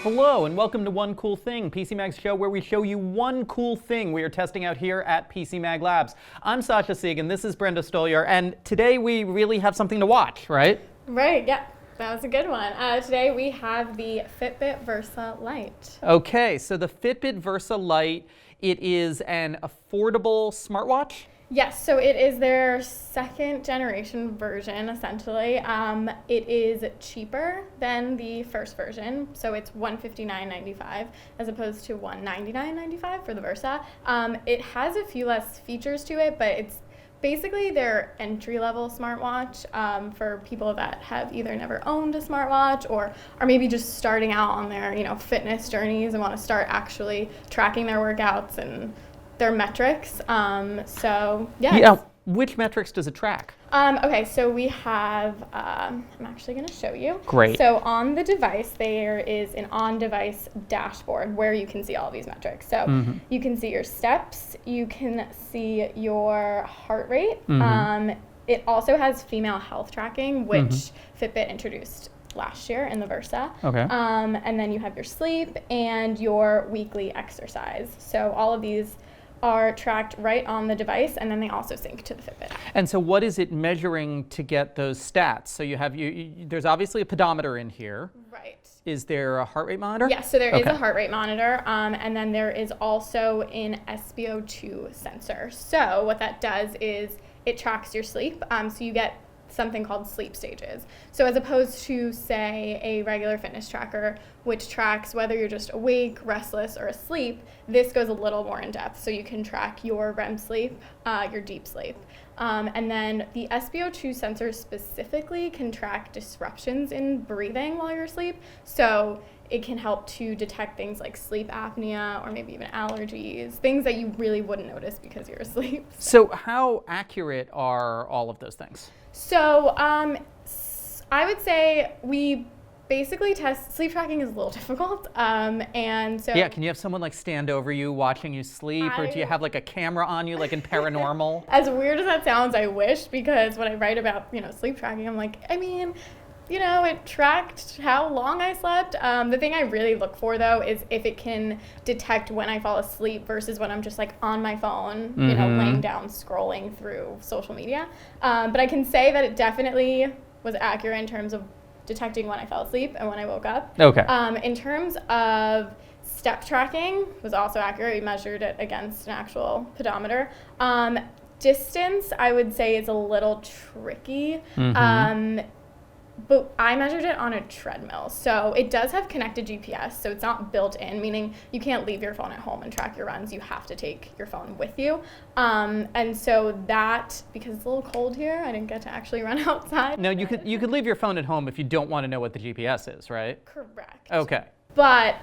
Hello and welcome to One Cool Thing, PC Mag's show where we show you one cool thing we are testing out here at PC Mag Labs. I'm Sasha Segan, this is Brenda Stoliar, and today we really have something to watch, right? Right, yeah, that was a good one. Today we have the Fitbit Versa Lite. Okay, so the Fitbit Versa Lite, it is an affordable smartwatch? Yes, so it is their second generation version, essentially. It is cheaper than the first version, so it's $159.95 as opposed to $199.95 for the Versa. It has a few less features to it, but it's basically their entry-level smartwatch for people that have either never owned a smartwatch or are maybe just starting out on their fitness journeys and want to start actually tracking their workouts and their metrics. Yeah, which metrics does it track? Okay, so we have, I'm actually going to show you. Great. So on the device, there is an on-device dashboard where you can see all these metrics. So you can see your steps, you can see your heart rate. It also has female health tracking, which Fitbit introduced last year in the Versa. Okay. And then you have your sleep and your weekly exercise. So all of these are tracked right on the device, and then they also sync to the Fitbit. And so what is it measuring to get those stats? So you have, there's obviously a pedometer in here. Right. Is there a heart rate monitor? Yes, so there is a heart rate monitor, and then there is also an SpO2 sensor. So what that does is it tracks your sleep, so you get something called sleep stages. So as opposed to, say, a regular fitness tracker, which tracks whether you're just awake, restless, or asleep, this goes a little more in depth. So you can track your REM sleep, your deep sleep. And then the SpO2 sensor specifically can track disruptions in breathing while you're asleep. So it can help to detect things like sleep apnea or maybe even allergies, things that you really wouldn't notice because you're asleep. So how accurate are all of those things? So I would say we basically test, sleep tracking is a little difficult. And so yeah, can you have someone like stand over you watching you sleep, or do you have like a camera on you like in Paranormal? As weird as that sounds, I wish, because when I write about, sleep tracking, I'm like, it tracked how long I slept. The thing I really look for, though, is if it can detect when I fall asleep versus when I'm just like on my phone, laying down, scrolling through social media. But I can say that it definitely was accurate in terms of detecting when I fell asleep and when I woke up. Okay. In terms of step tracking, was also accurate. We measured it against an actual pedometer. Distance, I would say, is a little tricky. But I measured it on a treadmill. So it does have connected GPS, so it's not built in, meaning you can't leave your phone at home and track your runs. You have to take your phone with you. And so that, because it's a little cold here, I didn't get to actually run outside. No, you could leave your phone at home if you don't want to know what the GPS is, right? Correct. Okay. But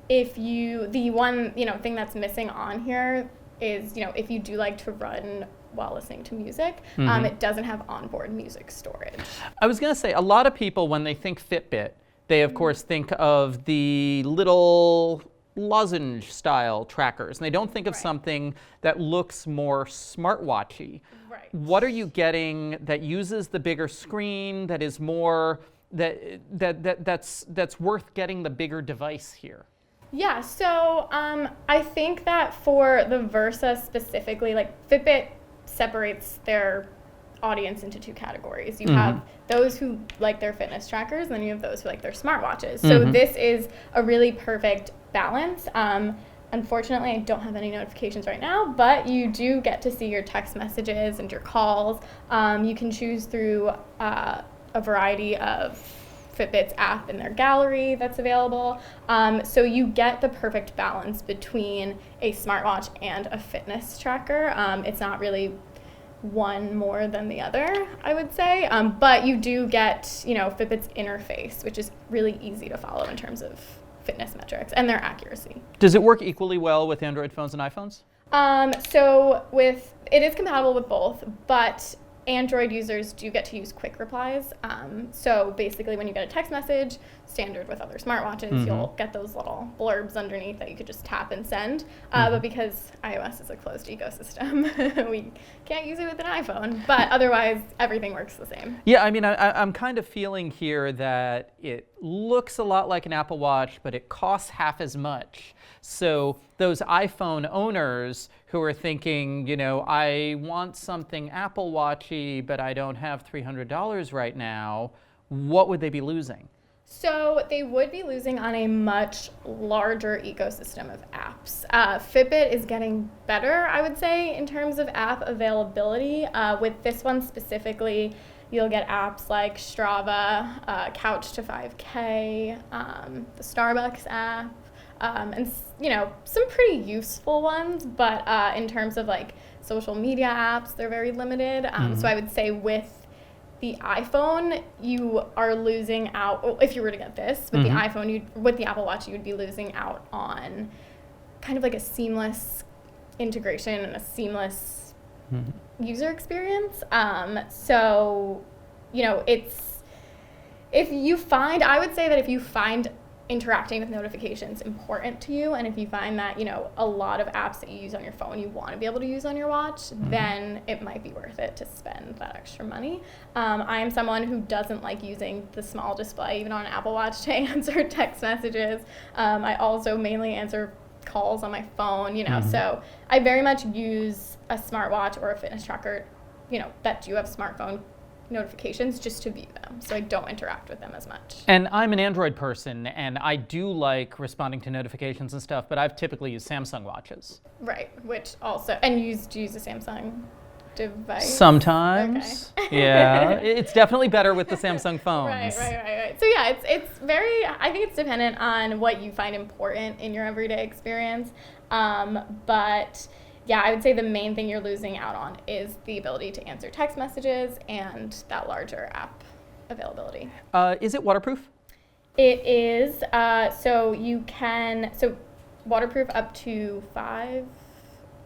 the one thing that's missing on here is, if you do like to run while listening to music, it doesn't have onboard music storage. I was going to say, a lot of people, when they think Fitbit, they of course think of the little lozenge style trackers, and they don't think of something that looks more smartwatchy. Right. What are you getting that uses the bigger screen, that is more, that's worth getting the bigger device here? Yeah, so I think that for the Versa specifically, like Fitbit separates their audience into two categories. You have those who like their fitness trackers, and then you have those who like their smartwatches. So this is a really perfect balance. Unfortunately, I don't have any notifications right now, but you do get to see your text messages and your calls. You can choose through a variety of Fitbit's app in their gallery that's available. So you get the perfect balance between a smartwatch and a fitness tracker. It's not really one more than the other, I would say. But you do get, Fitbit's interface, which is really easy to follow in terms of fitness metrics and their accuracy. Does it work equally well with Android phones and iPhones? It is compatible with both, but Android users do get to use quick replies. So basically when you get a text message, standard with other smartwatches, you'll get those little blurbs underneath that you could just tap and send. But because iOS is a closed ecosystem, we can't use it with an iPhone. But otherwise, everything works the same. Yeah, I mean, I'm kind of feeling here that it looks a lot like an Apple Watch, but it costs half as much. So those iPhone owners who are thinking, I want something Apple Watchy, but I don't have $300 right now, what would they be losing? So they would be losing on a much larger ecosystem of apps. Fitbit is getting better, I would say, in terms of app availability. With this one specifically, you'll get apps like Strava, Couch to 5K, the Starbucks app, and some pretty useful ones. But in terms of like social media apps, they're very limited. So I would say with the iPhone, you are losing out. If you were to get this with the iPhone, with the Apple Watch, you would be losing out on kind of like a seamless integration and a seamless user experience. So, it's I would say that if you find interacting with notifications important to you, and if you find that a lot of apps that you use on your phone you want to be able to use on your watch, then it might be worth it to spend that extra money. I am someone who doesn't like using the small display even on an Apple Watch to answer text messages. I also mainly answer calls on my phone, so I very much use a smartwatch or a fitness tracker that do have smartphone notifications just to view them, so I don't interact with them as much. And I'm an Android person, and I do like responding to notifications and stuff, but I've typically used Samsung watches. Right, which also, and use a Samsung device? Sometimes. Okay. Yeah, it's definitely better with the Samsung phones. Right. So yeah, it's very, I think it's dependent on what you find important in your everyday experience, but yeah, I would say the main thing you're losing out on is the ability to answer text messages and that larger app availability. Is it waterproof? It is. So waterproof up to 5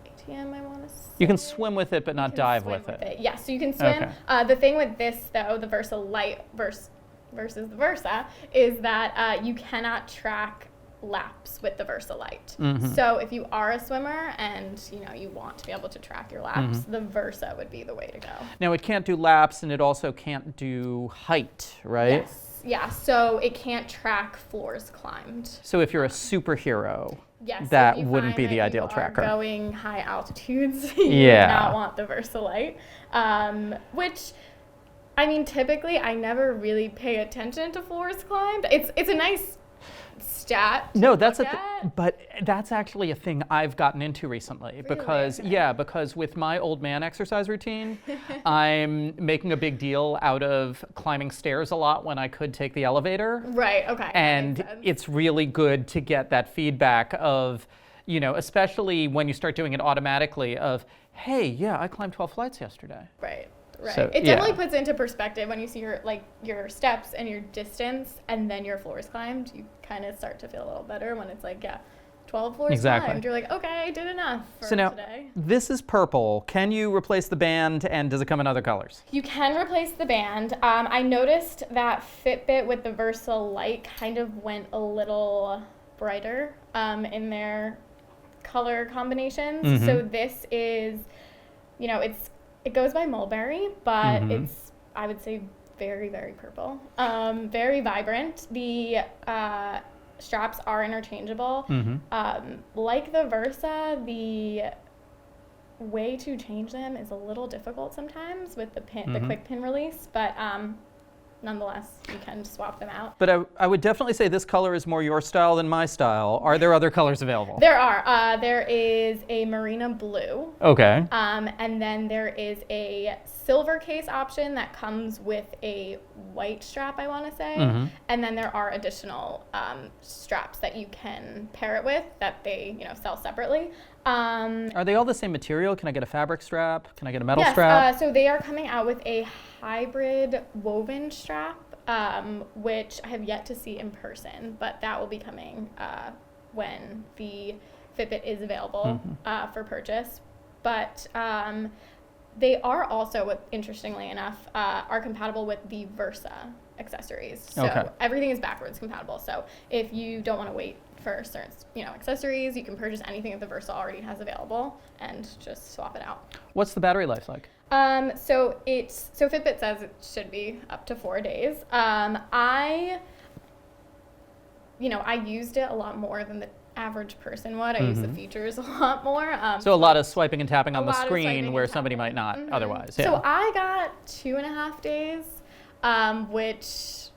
ATM, I want to say. You can swim with it, but not dive with it. Yes, yeah, so you can swim. Okay. The thing with this, though, the Versa Lite versus the Versa, is that you cannot track laps with the Versa Lite. So if you are a swimmer and you want to be able to track your laps, the Versa would be the way to go. Now it can't do laps, and it also can't do height, right? Yes. Yeah, so it can't track floors climbed. So if you're a superhero, yes, that wouldn't be the ideal tracker. Going high altitudes, you would not want the Versa Lite, which, I mean, typically I never really pay attention to floors climbed. It's a nice stat. No, but that's actually a thing I've gotten into recently. Really? Because okay. Because with my old man exercise routine, I'm making a big deal out of climbing stairs a lot when I could take the elevator. Right, okay. And it's really good to get that feedback of, especially when you start doing it automatically of, hey, yeah, I climbed 12 flights yesterday. Right. So, it definitely puts into perspective when you see your steps and your distance and then your floors climbed. You kind of start to feel a little better when it's 12 floors climbed. You're like, okay, I did enough for today. So now, this is purple. Can you replace the band, and does it come in other colors? You can replace the band. I noticed that Fitbit with the Versa Lite kind of went a little brighter in their color combinations. So this is, it goes by mulberry, but it's, I would say, very, very purple. Very vibrant. The straps are interchangeable. Like the Versa, the way to change them is a little difficult sometimes with the quick pin release, but nonetheless, you can swap them out. But I would definitely say this color is more your style than my style. Are there other colors available? There are. There is a marina blue. Okay. And then there is a silver case option that comes with a white strap, I want to say. And then there are additional straps that you can pair it with that they sell separately. Are they all the same material? Can I get a fabric strap? Can I get a metal strap? Yes, so they are coming out with a hybrid woven strap, which I have yet to see in person, but that will be coming when the Fitbit is available for purchase. But they are also, interestingly enough, are compatible with the Versa accessories. So everything is backwards compatible. So if you don't want to wait for certain, accessories, you can purchase anything that the Versa already has available and just swap it out. What's the battery life like? So Fitbit says it should be up to 4 days. I I used it a lot more than the average person would. I use the features a lot more. So a lot of swiping and tapping on the lot of swiping screen and where somebody tapping. might not otherwise. Yeah. So I got 2.5 days, which,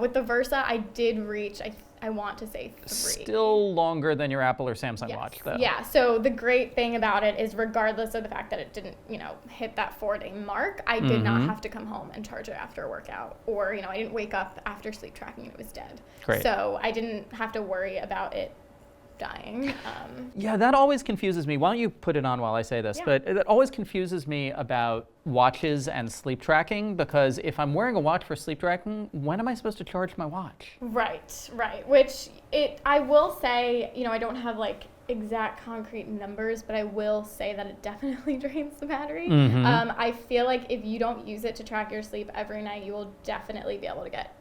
with the Versa, I did reach, I want to say 3. Still longer than your Apple or Samsung Yes. watch, though. Yeah, so the great thing about it is regardless of the fact that it didn't, hit that 4-day mark, I did not have to come home and charge it after a workout. Or, I didn't wake up after sleep tracking and it was dead. Great. So I didn't have to worry about it dying. Yeah, that always confuses me. Why don't you put it on while I say this? Yeah. But it always confuses me about watches and sleep tracking, because if I'm wearing a watch for sleep tracking, when am I supposed to charge my watch? Right. Which I will say, I don't have like exact concrete numbers, but I will say that it definitely drains the battery. I feel like if you don't use it to track your sleep every night, you will definitely be able to get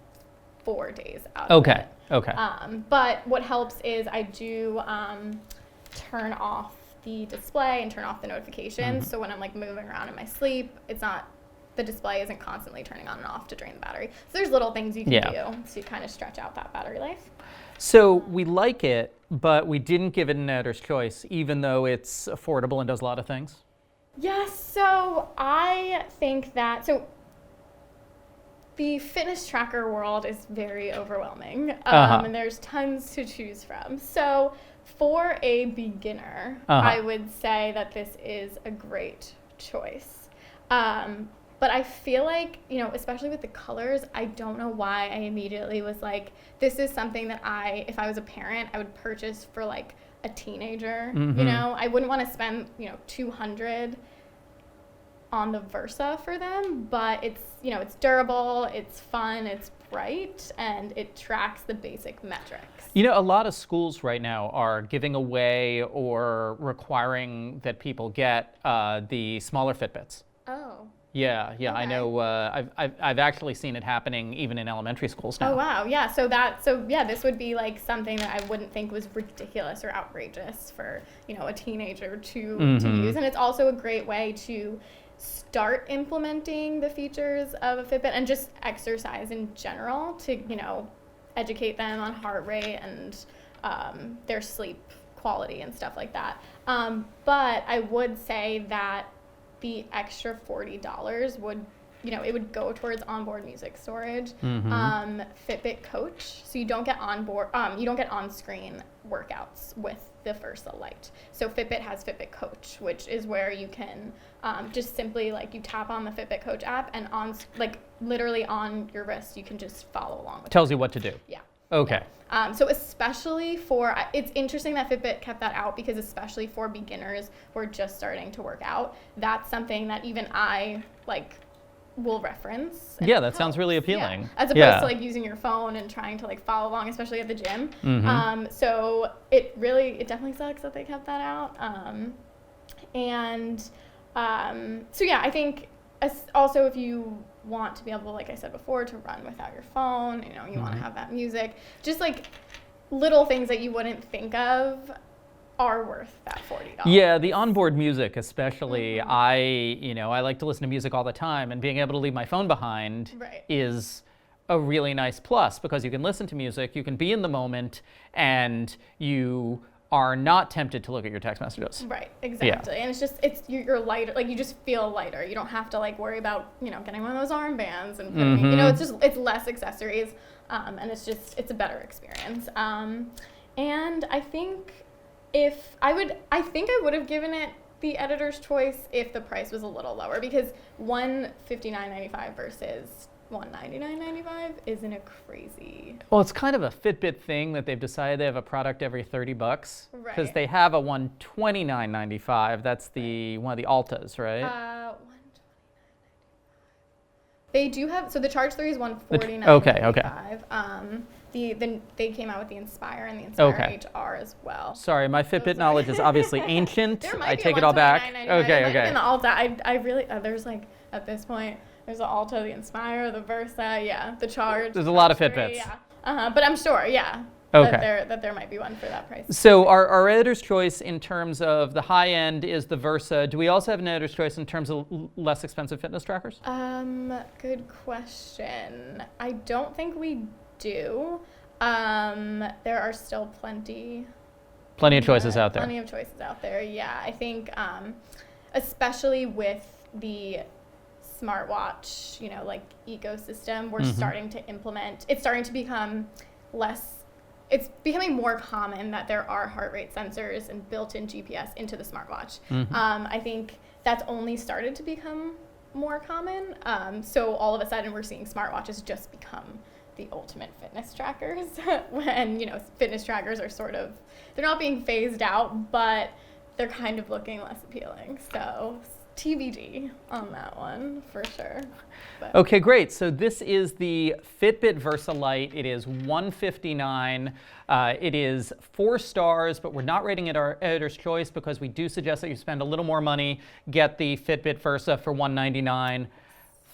4 days out of it. Okay. But what helps is I do turn off the display and turn off the notifications. So when I'm like moving around in my sleep, the display isn't constantly turning on and off to drain the battery. So there's little things you can do to kind of stretch out that battery life. So we like it, but we didn't give it an editor's choice, even though it's affordable and does a lot of things. Yes, so I think that, the fitness tracker world is very overwhelming, and there's tons to choose from. So for a beginner, I would say that this is a great choice. But I feel like, especially with the colors, I don't know why I immediately was like, this is something that if I was a parent, I would purchase for like a teenager. I wouldn't want to spend, $200 on the Versa for them, but it's durable, it's fun, it's bright, and it tracks the basic metrics. A lot of schools right now are giving away or requiring that people get the smaller Fitbits. Oh. Yeah, Okay. I know. I've actually seen it happening even in elementary schools now. Oh wow, yeah. So this would be like something that I wouldn't think was ridiculous or outrageous for a teenager to use, and it's also a great way to start implementing the features of a Fitbit and just exercise in general to educate them on heart rate and their sleep quality and stuff like that. But I would say that the extra $40 would, it would go towards onboard music storage, Fitbit Coach, so you don't get on-screen workouts with the Versa Lite. So Fitbit has Fitbit Coach, which is where you can just simply you tap on the Fitbit Coach app and literally on your wrist, you can just follow along with it. Tells you what to do. Yeah. Okay. Yeah. So especially it's interesting that Fitbit kept that out, because especially for beginners who are just starting to work out, that's something that even I will reference. Yeah, that sounds really appealing. Yeah. As opposed to using your phone and trying to follow along, especially at the gym. So it definitely sucks that they kept that out. So yeah, I think also if you want to be able, like I said before, to run without your phone, you want to have that music, just little things that you wouldn't think of are worth that $40. Yeah, the onboard music especially. I like to listen to music all the time, and being able to leave my phone behind is a really nice plus, because you can listen to music, you can be in the moment, and you are not tempted to look at your text messages. Right, exactly. Yeah. And you're lighter, you just feel lighter. You don't have to worry about, getting one of those armbands and putting, it's less accessories, and it's a better experience. And I think I would have given it the editor's choice if the price was a little lower, because $159.95 versus $199.95 isn't a crazy. Well, it's kind of a Fitbit thing that they've decided they have a product every $30, because they have a $129.95. That's one of the Altas, right? $129.95. They do have, so the Charge 3 is $149.95. Okay. They came out with the Inspire and the Inspire HR as well. Sorry, my Fitbit knowledge is obviously ancient. I take it all back. Okay. In the Alta, I really there's at this point. There's the Alta, the Inspire, the Versa, the Charge. There's a lot of Fitbits. Yeah. But I'm sure, that there might be one for that price. So our editor's choice in terms of the high end is the Versa. Do we also have an editor's choice in terms of less expensive fitness trackers? Good question. I don't think we do. There are still plenty Plenty of choices out there. Plenty of choices out there, yeah. I think especially with the smartwatch, like ecosystem, we're starting to implement, it's starting to become it's becoming more common that there are heart rate sensors and built-in GPS into the smartwatch. I think that's only started to become more common. So all of a sudden we're seeing smartwatches just become the ultimate fitness trackers when, fitness trackers are they're not being phased out, but they're kind of looking less appealing. So TBD on that one for sure. But. Okay, great. So this is the Fitbit Versa Lite. It is $159. It is 4 stars, but we're not rating it our editor's choice because we do suggest that you spend a little more money, get the Fitbit Versa for $199.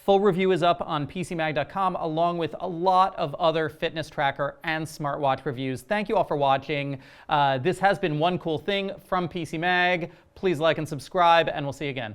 Full review is up on PCMag.com, along with a lot of other fitness tracker and smartwatch reviews. Thank you all for watching. This has been One Cool Thing from PC Mag. Please like and subscribe, and we'll see you again.